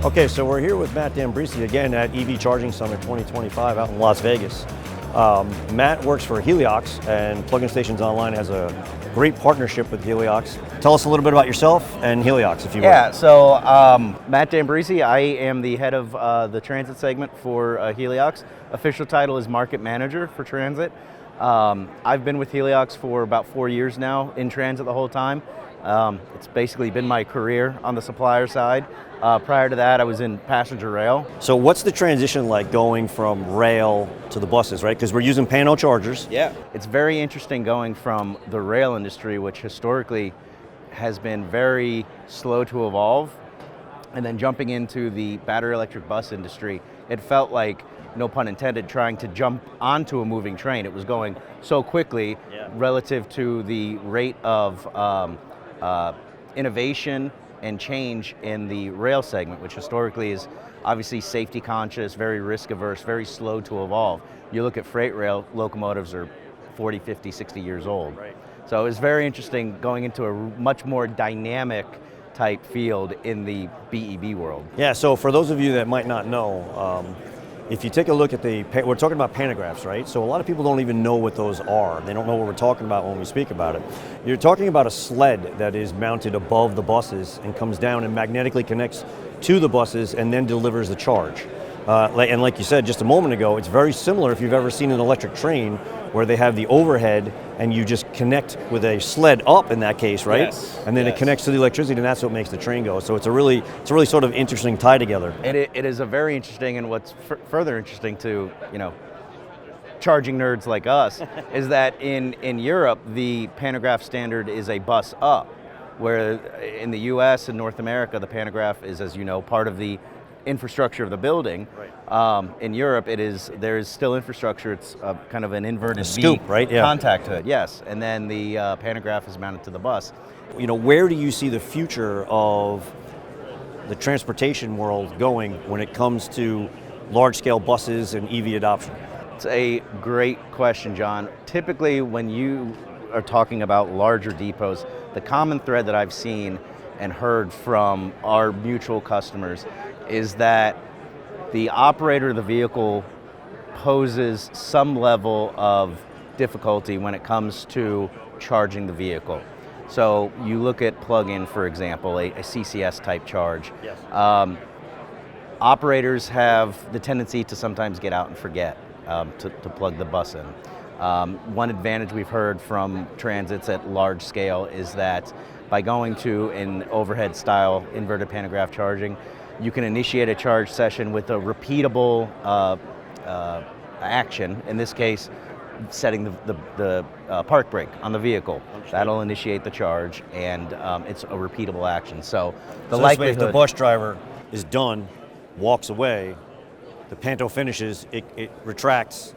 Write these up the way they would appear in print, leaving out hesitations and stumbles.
Okay, so we're here with Matt D'Ambrisi again at EV Charging Summit 2025 out in Las Vegas. Matt works for Heliox, and Plug-in Stations Online has a great partnership with Heliox. Tell us a little bit about yourself and Heliox, if you will. Yeah, so Matt D'Ambrisi, I am the head of the transit segment for Heliox. Official title is Market Manager for Transit. I've been with Heliox for about 4 years now, in transit the whole time. It's basically been my career on the supplier side. Prior to that, I was in passenger rail. So what's the transition like going from rail to the buses, right? Because we're using panel chargers. Yeah. It's very interesting going from the rail industry, which historically has been very slow to evolve, and then jumping into the battery electric bus industry. It felt like, no pun intended, trying to jump onto a moving train. It was going so quickly relative to the rate of innovation and change in the rail segment, which historically is obviously safety conscious, very risk averse, very slow to evolve. You look at freight rail, locomotives are 40, 50, 60 years old. Right. So it was very interesting going into a much more dynamic type field in the BEV world. Yeah, so for those of you that might not know, if you take a look at we're talking about pantographs, right? So a lot of people don't even know what those are. They don't know what we're talking about when we speak about it. You're talking about a sled that is mounted above the buses and comes down and magnetically connects to the buses and then delivers the charge. And like you said just a moment ago, it's very similar if you've ever seen an electric train where they have the overhead and you just connect with a sled up in that case, right? Yes. And then it connects to the electricity, and that's what makes the train go. So it's a really sort of interesting tie together. And it is a very interesting, and what's further interesting to, charging nerds like us, is that in Europe, the pantograph standard is a bus up, where in the US and North America, the pantograph is, as you know, part of the infrastructure of the building. Right. In Europe, there is still infrastructure. It's kind of an inverted scoop, V right? Yeah. Contact hood, yes. And then the pantograph is mounted to the bus. Where do you see the future of the transportation world going when it comes to large-scale buses and EV adoption? It's a great question, John. Typically, when you are talking about larger depots, the common thread that I've seen and heard from our mutual customers is that the operator of the vehicle poses some level of difficulty when it comes to charging the vehicle. So you look at plug-in, for example, a CCS type charge. Yes. Operators have the tendency to sometimes get out and forget to plug the bus in. One advantage we've heard from transits at large scale is that by going to an overhead style inverted pantograph charging, you can initiate a charge session with a repeatable action, in this case, setting the park brake on the vehicle. That'll initiate the charge, and it's a repeatable action. So the likelihood... If the bus driver is done, walks away, the panto finishes, it retracts.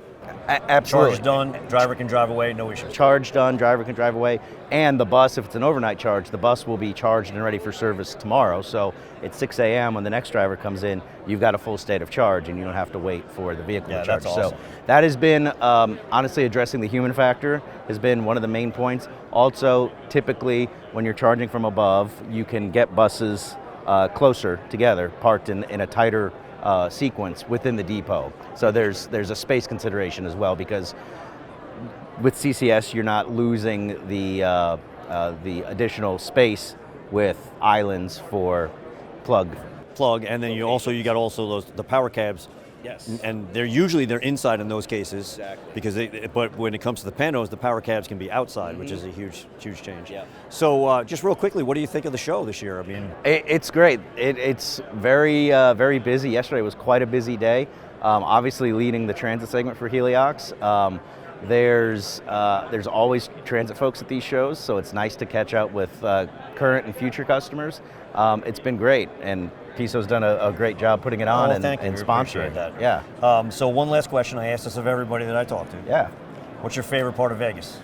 Absolutely. Charge done, driver can drive away, no issue. Charge done, driver can drive away. And the bus, if it's an overnight charge, the bus will be charged and ready for service tomorrow. So at 6 a.m. when the next driver comes in, you've got a full state of charge and you don't have to wait for the vehicle to charge. That's awesome. So that has been, honestly, addressing the human factor has been one of the main points. Also, typically, when you're charging from above, you can get buses closer together, parked in a tighter sequence within the depot. So there's a space consideration as well, because with CCS you're not losing the additional space with islands for plug, And then you got also the power cabs. Yes. And they're inside in those cases. Exactly. Because but when it comes to the pantos, the power cabs can be outside, which is a huge change. Yeah. So just real quickly, what do you think of the show this year? I mean, it's great. It's very very busy. Yesterday was quite a busy day. Obviously, leading the transit segment for Heliox. There's always transit folks at these shows, so it's nice to catch up with current and future customers. It's been great, and Piso's done a great job putting it on and sponsoring that. Yeah. So one last question I asked this of everybody that I talk to. Yeah. What's your favorite part of Vegas?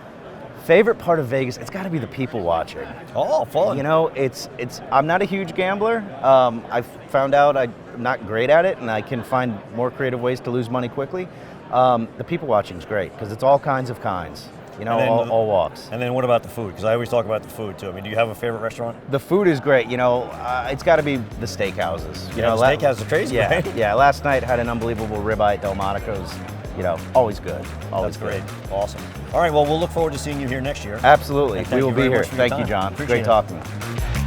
Favorite part of Vegas? It's got to be the people watching. Oh, fun. It's. I'm not a huge gambler. I've found out I'm not great at it, and I can find more creative ways to lose money quickly. The people watching is great because it's all kinds of kinds. You know, And then all walks. And then what about the food? Because I always talk about the food too. I mean, do you have a favorite restaurant? The food is great. You know, it's got to be the steakhouses. You know, the steakhouses are crazy, Yeah, right? yeah. Last night had an unbelievable ribeye at Delmonico's. You know, always good. Always That's great. good. Awesome. All right, well, we'll look forward to seeing you here next year. Absolutely. And thank We will you be very here. much for your Thank you, time. John. Appreciate Great it. talking.